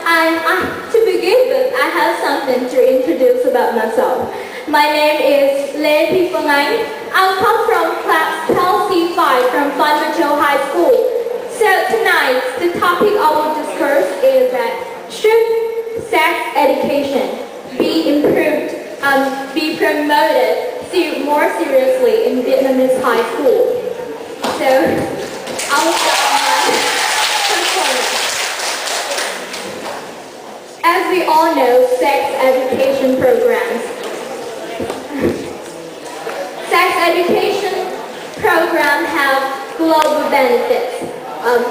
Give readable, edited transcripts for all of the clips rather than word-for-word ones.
To begin with, I have something to introduce about myself. My name is Phương. I come from class 12C5 from Fundamentals High School. So tonight, the topic I will discuss is that should sex education be improved, be promoted more seriously in Vietnamese high school? So I will start my performance. As we all know, sex education programs. Sex education programs have global benefits,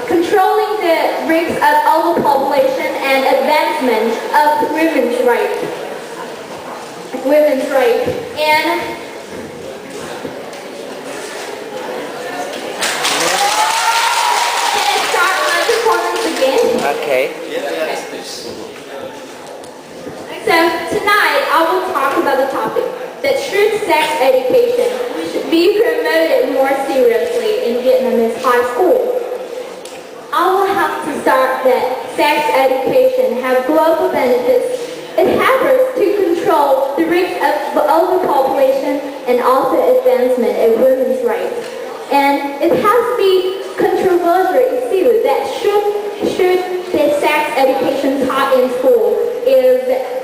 controlling the risks of overpopulation and advancement of women's rights. And can I start my performance again? Okay. So tonight I will talk about the topic that should sex education be promoted more seriously in Vietnamese high school. I will have to start that sex education has global benefits. It helps to control the risk of overpopulation and also advancement of women's rights. And it has to be controversial issue that should the sex education taught in school is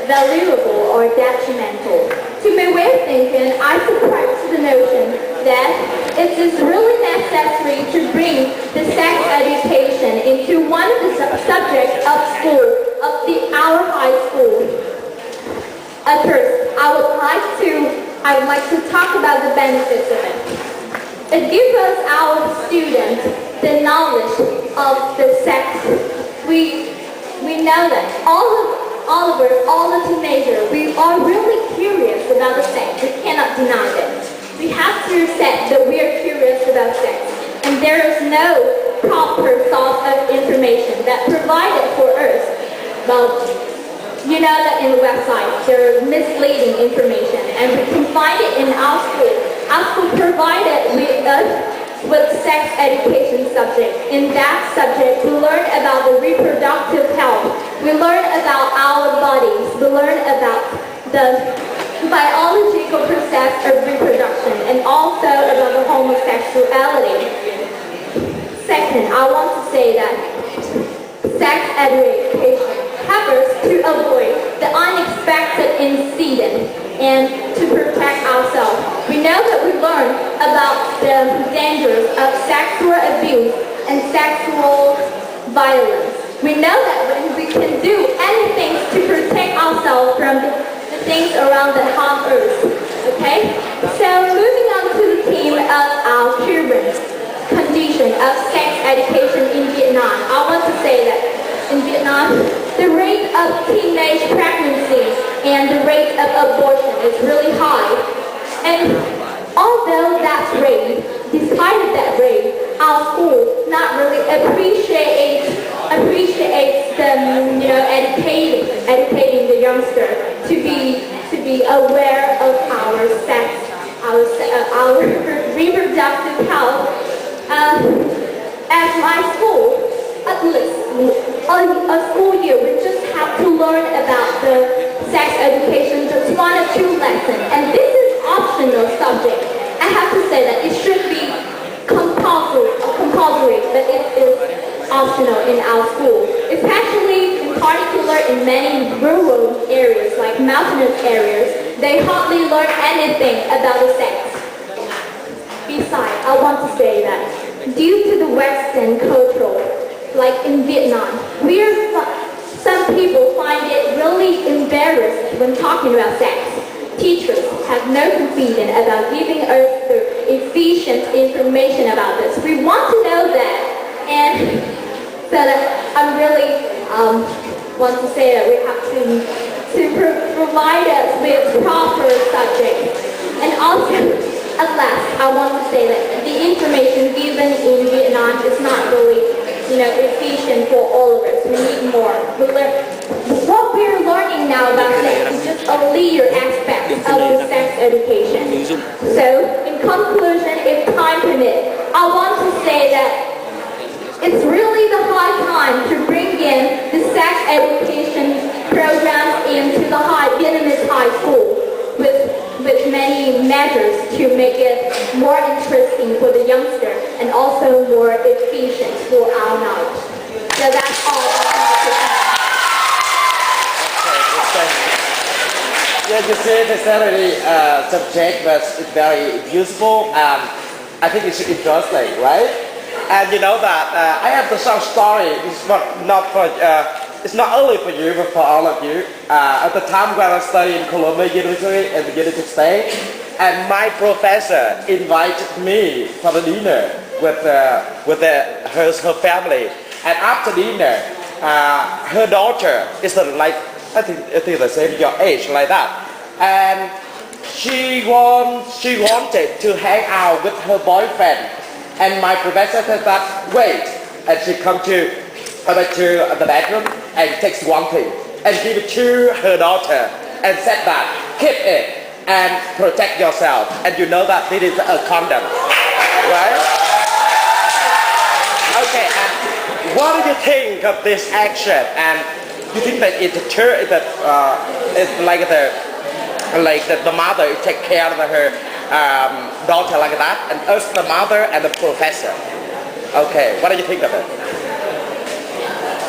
valuable or detrimental. To my way of thinking, I subscribe to the notion that it is really necessary to bring the sex education into one of the subjects of school, of our high school. At first, I would like to talk about the benefits of it. It gives us our students the knowledge of the sex. We know that all of us, all the teenagers, we are really curious about the sex. We cannot deny it. We have to accept that we are curious about sex. And there is no proper source of information that provided for us. Well, you know that in the website there is misleading information, and we can find it in our school. Our school provided us with sex education subject. In that subject, we learn about the reproductive health. We learn about our bodies. We learn about the biological process of reproduction and also about the homosexuality. Second, I want to say that sex education helps us to avoid the unexpected incident and to protect ourselves. We know that we learn about the dangers of sexual abuse and sexual violence. We know that we can do anything to protect ourselves from the things around that harm us. Okay? So moving on to the theme of our current condition of sex education in Vietnam, I want to say that in Vietnam, the rate of teenage pregnancy and the rate of abortion is really high. And although that's rate, despite that rate, our school not really appreciates them, educating the youngster to be aware of our sex, our reproductive health. At my school, at least a school year, we just have to learn about the sex education, just 1 or 2 lessons, and this is optional subject. I have to say that it should be compulsory, but it is optional in our school, especially in particular in many rural areas like mountainous areas. They hardly learn anything about the sex. Besides, I want to say that due to the Western culture, like in Vietnam, some people find it really embarrassing when talking about sex. Teachers have no confidence about giving us the efficient information about this. We want to know that, and so that I really want to say that we have to provide us with proper subjects. And also, at last, I want to say that the information given in Vietnam is not really efficient for all of us. We need more. What we're learning now about sex is just a leader aspect of the sex education. So, in conclusion, if time permits, I want to say that it's really the high time to bring in the sex education more interesting for the youngster and also more efficient for our knowledge. So that's all I have to say. Yeah, you see, the salary subject was very useful and I think it's interesting, right? And you know that I have some story. It's not for it's not only for you but for all of you. At the time when I studied in Columbia University in the United States, and my professor invited me for the dinner with her family. And after dinner, her daughter is like I think the same your age like that, and she wanted to hang out with her boyfriend, and my professor said that wait, and she come to the bedroom and takes one thing and give it to her daughter and said that keep it and protect yourself, and you know that this is a condom, right? Okay, and what do you think of this action? And you think that it's like the mother take care of her daughter like that, and us the mother and the professor. Okay, what do you think of it?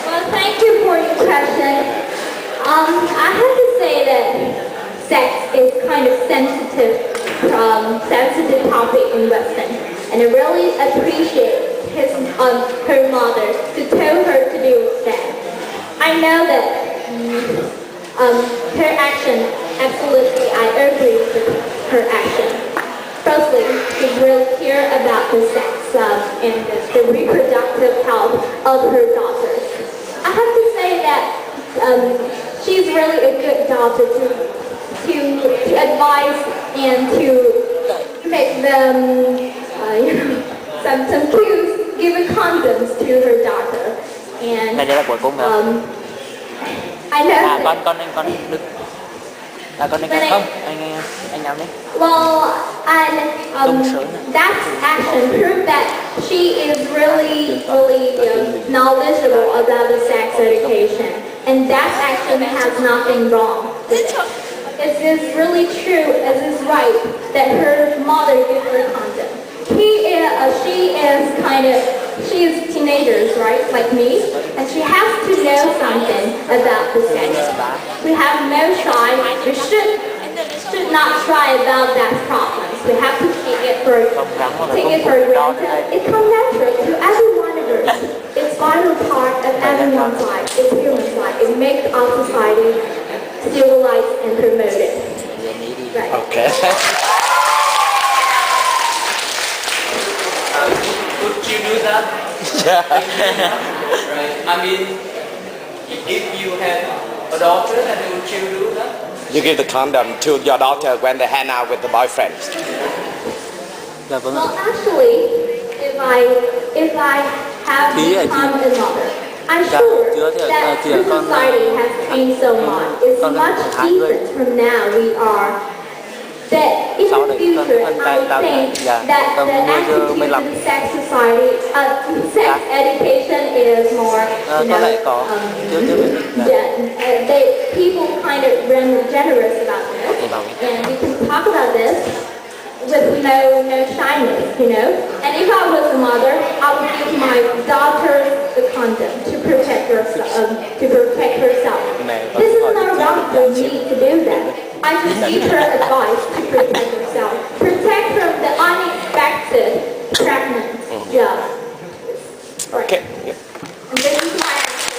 Well, thank you for your question. I have to say that sex is kind of sensitive topic in Western, and I really appreciate her mother to tell her to do that. I know that her action, absolutely, I agree with her action. Firstly, she really care about the sex and the reproductive health of her daughters. I have to say that she's really a good daughter to advise and to make them some cues, give condoms to her daughter. And Này đây là cuối cùng rồi. I know. Con đứng. Con đứng không? Anh nào đi. Well, and that action proved that she is really knowledgeable about the sex education, and that action has nothing wrong with it. It is really true, it is right that her mother gave her a condom. She is teenagers, right, like me, and she has to know something about the sex. We have no try. We should not try about that problem. We have to take it for granted. It comes natural to every one of us. It's vital part of everyone's life. It's human life. It makes our society civilized and promoted. Right. Okay. Would you do that? Yeah. Right. I mean, if you had a daughter, then would you do that? You give the condom to your daughter when they hang out with the boyfriend. Dạ vâng. Well, actually, if I have become a mother, I'm sure that the society has changed so much. It's much different from now we are. That in the future, I think that the attitude to sex society, sex education is more, people kind of generous about this, and we can talk about this with no shyness, And if I was a mother, I would give my daughter the condom to protect herself. This is not wrong for me to do that. I just give her advice to protect herself. Protect from the unexpected pregnant job. Right. Okay. And this is my answer.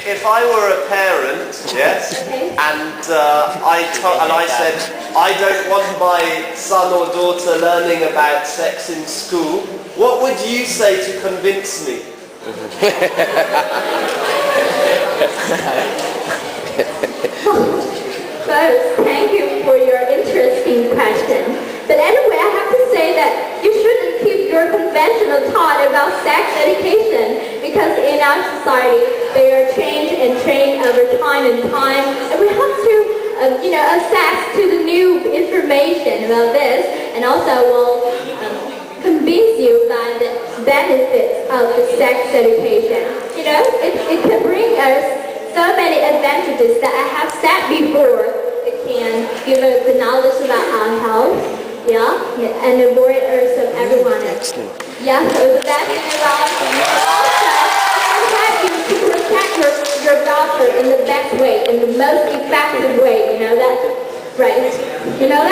If I were a parent, yes, Okay. and I said I don't want my son or daughter learning about sex in school, what would you say to convince me? First, thank you for your interesting question. But anyway, I have to say that you shouldn't keep your conventional thought about sex education, because in our society they are changed and trained over time, and we have to access to the new information about this, and also will convince you by the benefits of the sex education. It can bring us so many advantages that I have said before. It can give us the knowledge about our health, yeah, and avoid also everyone else. Yeah, so the best thing about also help you to protect your daughter in the best way, in the most effective way, you know that? Right. You know that?